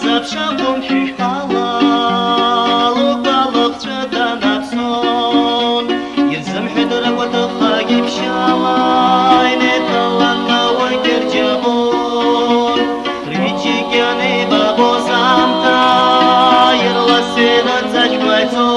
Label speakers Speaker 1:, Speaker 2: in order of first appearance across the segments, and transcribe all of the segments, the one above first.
Speaker 1: Zawsze się chwała, Abkhazian na pson. Jestem hydra, to chagi psiała, nie talana łagier dziabon. Rycikiany babo zamta, yerla sena zaćvajcon.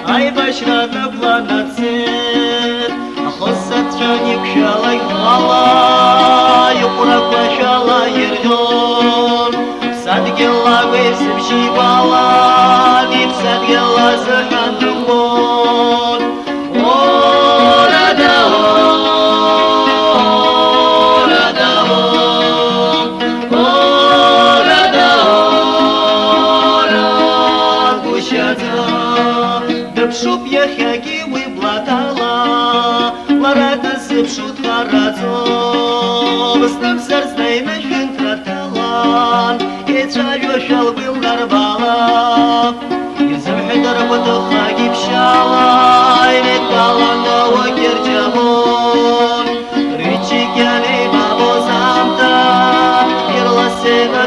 Speaker 1: Ай башрана планацет, ахосат чаник шалай хвала, юпрак башала ердон. Садгела весим шибала, вип садгела захандумон. Шуп я хяги выблатала, ларата сыпшут харазо, встав сердцей на хинтраталан, и царёшал был нарвала, и замхида работал хаги пшала, и метала на лагер джамон, рычик я не бабо замта, и ласена